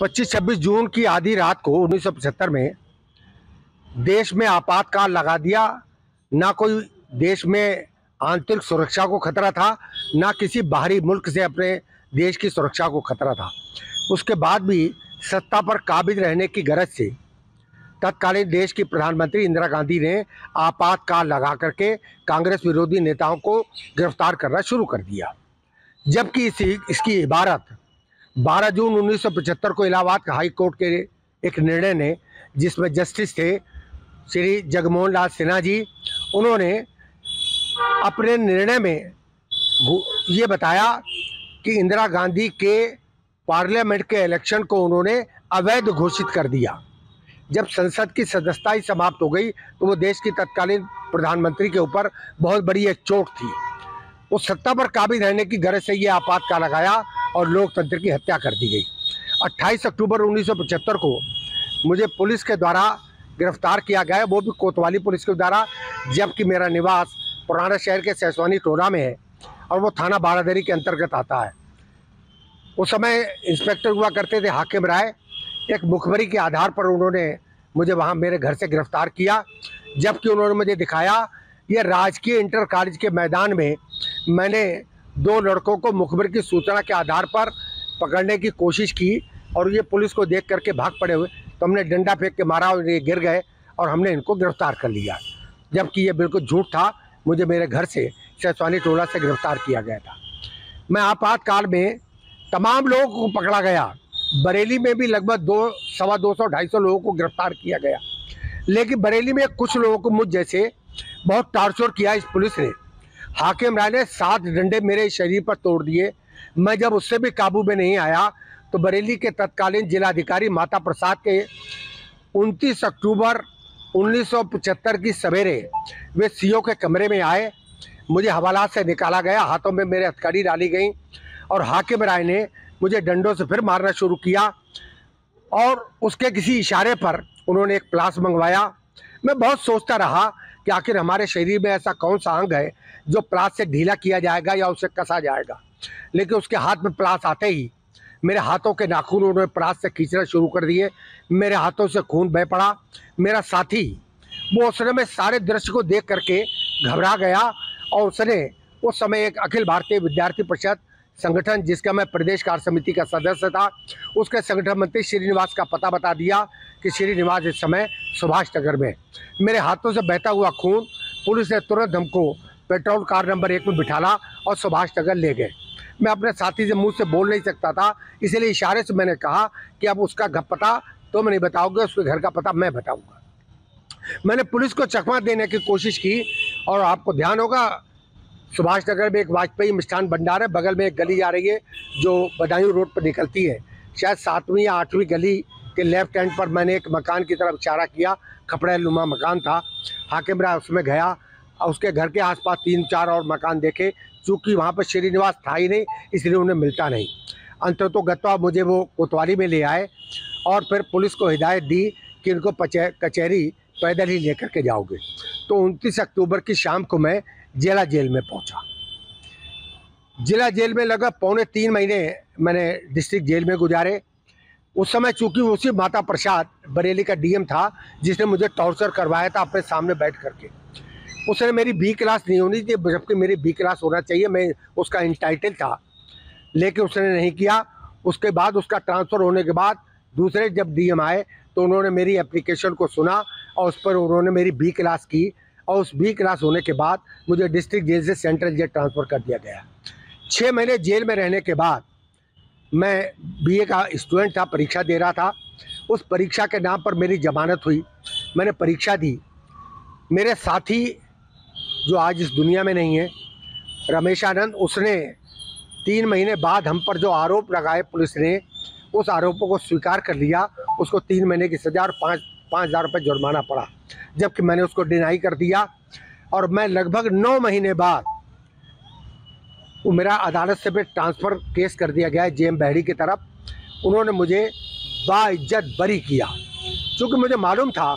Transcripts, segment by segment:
25-26 जून की आधी रात को 1975 में देश में आपातकाल लगा दिया। ना कोई देश में आंतरिक सुरक्षा को खतरा था, ना किसी बाहरी मुल्क से अपने देश की सुरक्षा को खतरा था। उसके बाद भी सत्ता पर काबिज रहने की गरज से तत्कालीन देश की प्रधानमंत्री इंदिरा गांधी ने आपातकाल लगा करके कांग्रेस विरोधी नेताओं को गिरफ्तार करना शुरू कर दिया। जबकि इसकी इबारत 12 जून 1975 को इलाहाबाद हाई कोर्ट के एक निर्णय ने, जिसमें जस्टिस थे श्री जगमोहन लाल सिन्हा जी, उन्होंने अपने निर्णय में ये बताया कि इंदिरा गांधी के पार्लियामेंट के इलेक्शन को उन्होंने अवैध घोषित कर दिया। जब संसद की सदस्यता ही समाप्त हो गई तो वो देश की तत्कालीन प्रधानमंत्री के ऊपर बहुत बड़ी एक चोट थी। उस सत्ता पर काबिज रहने की गरज से ये आपातकाल लगाया और लोकतंत्र की हत्या कर दी गई। 28 अक्टूबर 1975 को मुझे पुलिस के द्वारा गिरफ्तार किया गया, वो भी कोतवाली पुलिस के द्वारा, जबकि मेरा निवास पुराना शहर के सैसवानी टोला में है और वो थाना बारादरी के अंतर्गत आता है। उस समय इंस्पेक्टर हुआ करते थे हाकिम राय। एक मुखबरी के आधार पर उन्होंने मुझे वहाँ मेरे घर से गिरफ्तार किया, जबकि उन्होंने मुझे दिखाया ये राजकीय इंटर कॉलेज के मैदान में मैंने 2 लड़कों को मुखबरी की सूचना के आधार पर पकड़ने की कोशिश की और ये पुलिस को देख करके भाग पड़े हुए, तो हमने डंडा फेंक के मारा और ये गिर गए और हमने इनको गिरफ्तार कर लिया, जबकि ये बिल्कुल झूठ था। मुझे मेरे घर से सैसवानी टोला से गिरफ्तार किया गया था। मैं आपातकाल में तमाम लोगों को पकड़ा गया। बरेली में भी लगभग 200-250 लोगों को गिरफ्तार किया गया, लेकिन बरेली में कुछ लोगों को मुझ जैसे बहुत टार्चर किया इस पुलिस ने। हाकिम राय ने 7 डंडे मेरे शरीर पर तोड़ दिए। मैं जब उससे भी काबू में नहीं आया तो बरेली के तत्कालीन जिलाधिकारी माता प्रसाद के 29 अक्टूबर 1975 की सवेरे वे सीओ के कमरे में आए। मुझे हवालात से निकाला गया, हाथों में मेरे हथकड़ी डाली गई और हाकिम राय ने मुझे डंडों से फिर मारना शुरू किया और उसके किसी इशारे पर उन्होंने एक प्लास मंगवाया। मैं बहुत सोचता रहा कि आखिर हमारे शरीर में ऐसा कौन सा अंग है जो प्लास से ढीला किया जाएगा या उसे कसा जाएगा, लेकिन उसके हाथ में प्लास आते ही मेरे हाथों के नाखून उन्होंने प्लास से खींचना शुरू कर दिए। मेरे हाथों से खून बह पड़ा। मेरा साथी वो उस समय सारे दृश्य को देख करके घबरा गया और उसने उस समय एक अखिल भारतीय विद्यार्थी परिषद संगठन, जिसका मैं प्रदेश कार्य समिति का सदस्य था, उसके संगठन मंत्री श्रीनिवास का पता बता दिया कि श्रीनिवास इस समय सुभाष नगर में। मेरे हाथों से बहता हुआ खून, पुलिस ने तुरंत हमको पेट्रोल कार नंबर 1 में बिठाला और सुभाष नगर ले गए। मैं अपने साथी से मुंह से बोल नहीं सकता था, इसलिए इशारे से मैंने कहा कि अब उसका घर पता तुम नहीं बताओगे, उसके घर का पता मैं बताऊँगा। मैंने पुलिस को चकमा देने की कोशिश की और आपको ध्यान होगा सुभाष नगर में एक वाजपेयी मिष्ठान भंडार है, बगल में एक गली जा रही है जो बदायूं रोड पर निकलती है। शायद 7वीं या 8वीं गली के लेफ्ट हैंड पर मैंने एक मकान की तरफ इशारा किया, खपड़ा नुमा मकान था। हाकिम राय उसमें गया और उसके घर के आसपास 3-4 और मकान देखे। चूँकि वहाँ पर श्रीनिवास था ही नहीं, इसलिए उन्हें मिलता नहीं। अंततोगत्वा मुझे वो कोतवाली में ले आए और फिर पुलिस को हिदायत दी कि इनको कचहरी पैदल ही लेकर के जाओगे। तो 29 अक्टूबर की शाम को मैं जिला जेल में पहुंचा। जिला जेल में लगभग 3.25 महीने मैंने डिस्ट्रिक्ट जेल में गुजारे। उस समय चूंकि उसी माता प्रसाद बरेली का डीएम था जिसने मुझे टॉर्चर करवाया था अपने सामने बैठ करके। उसने मेरी बी क्लास नहीं होनी थी, जबकि मेरी बी क्लास होना चाहिए, मैं उसका इंटाइटल था, लेकिन उसने नहीं किया। उसके बाद उसका ट्रांसफ़र होने के बाद दूसरे जब डीएम आए तो उन्होंने मेरी एप्लीकेशन को सुना और उस पर उन्होंने मेरी बी क्लास की और उस बी क्लास होने के बाद मुझे डिस्ट्रिक्ट जेल से सेंट्रल जेल ट्रांसफ़र कर दिया गया। 6 महीने जेल में रहने के बाद मैं बीए का स्टूडेंट था, परीक्षा दे रहा था। उस परीक्षा के नाम पर मेरी जमानत हुई, मैंने परीक्षा दी। मेरे साथी जो आज इस दुनिया में नहीं है, रमेश आनंद, उसने 3 महीने बाद हम पर जो आरोप लगाए पुलिस ने, उस आरोपों को स्वीकार कर लिया। उसको 3 महीने की सज़ा और 5,000 रुपये जुर्माना पड़ा, जबकि मैंने उसको डिनाई कर दिया। और मैं लगभग 9 महीने बाद वो मेरा अदालत से फिर ट्रांसफ़र केस कर दिया गया है जेएम बहड़ी की तरफ। उन्होंने मुझे बाइज्जत बरी किया, क्योंकि मुझे मालूम था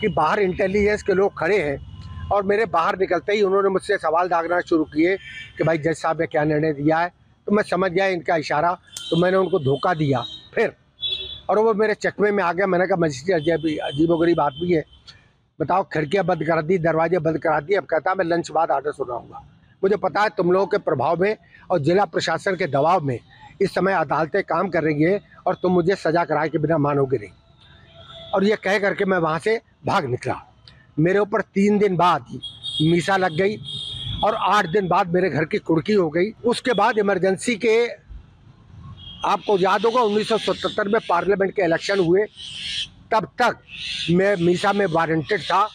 कि बाहर इंटेलिजेंस के लोग खड़े हैं और मेरे बाहर निकलते ही उन्होंने मुझसे सवाल दागना शुरू किए कि भाई जज साहब ने क्या निर्णय दिया है। तो मैं समझ गया इनका इशारा, तो मैंने उनको धोखा दिया। फिर और वो मेरे चकमे में आ गया। मैंने कहा मजिस्ट्रेट अजीबोगरीब आदमी है, बताओ खिड़कियाँ बंद करा दी, दरवाजे बंद करा दिए। अब कहता मैं लंच बाद आर्डर सुनाऊंगा। मुझे पता है तुम लोगों के प्रभाव में और जिला प्रशासन के दबाव में इस समय अदालतें काम कर रही है और तुम मुझे सजा कराए के बिना मानोगे नहीं। और ये कह करके मैं वहाँ से भाग निकला। मेरे ऊपर 3 दिन बाद मीसा लग गई और 8 दिन बाद मेरे घर की कुर्की हो गई। उसके बाद इमरजेंसी के, आपको याद होगा 1977 में पार्लियामेंट के इलेक्शन हुए, तब तक मैं मीसा में वारंटेड था,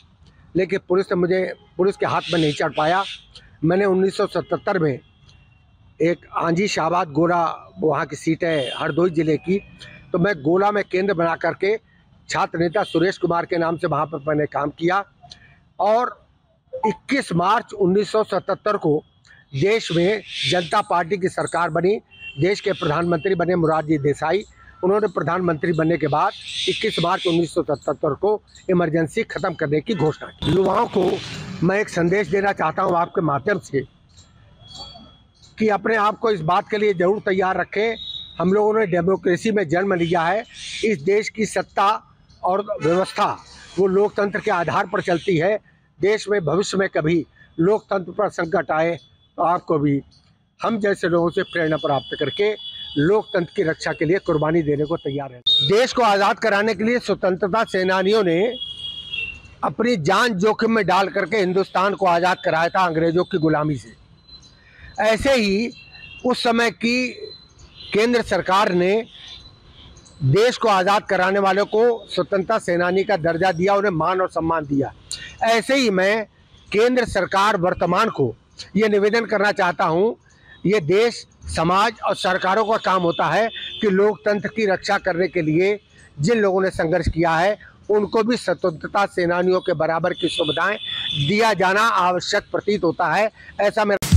लेकिन पुलिस के हाथ में नहीं चढ़ पाया। मैंने 1977 में एक आंजी शाहबाद गोला, वहाँ की सीट है हरदोई ज़िले की, तो मैं गोला में केंद्र बना करके छात्र नेता सुरेश कुमार के नाम से वहाँ पर मैंने काम किया। और 21 मार्च 1977 को देश में जनता पार्टी की सरकार बनी, देश के प्रधानमंत्री बने मोरारजी देसाई। उन्होंने प्रधानमंत्री बनने के बाद 21 मार्च 1977 को इमरजेंसी ख़त्म करने की घोषणा की। युवाओं को मैं एक संदेश देना चाहता हूं आपके माध्यम से कि अपने आप को इस बात के लिए ज़रूर तैयार रखें। हम लोगों ने डेमोक्रेसी में जन्म लिया है। इस देश की सत्ता और व्यवस्था वो लोकतंत्र के आधार पर चलती है। देश में भविष्य में कभी लोकतंत्र पर संकट आए तो आपको भी हम जैसे लोगों से प्रेरणा प्राप्त करके लोकतंत्र की रक्षा के लिए कुर्बानी देने को तैयार है। देश को आज़ाद कराने के लिए स्वतंत्रता सेनानियों ने अपनी जान जोखिम में डाल करके हिंदुस्तान को आज़ाद कराया था अंग्रेज़ों की गुलामी से। ऐसे ही उस समय की केंद्र सरकार ने देश को आज़ाद कराने वालों को स्वतंत्रता सेनानी का दर्जा दिया, उन्हें मान और सम्मान दिया। ऐसे ही मैं केंद्र सरकार वर्तमान को ये निवेदन करना चाहता हूँ, ये देश, समाज और सरकारों का काम होता है कि लोकतंत्र की रक्षा करने के लिए जिन लोगों ने संघर्ष किया है उनको भी स्वतंत्रता सेनानियों के बराबर की सुविधाएं दिया जाना आवश्यक प्रतीत होता है। ऐसा मेरा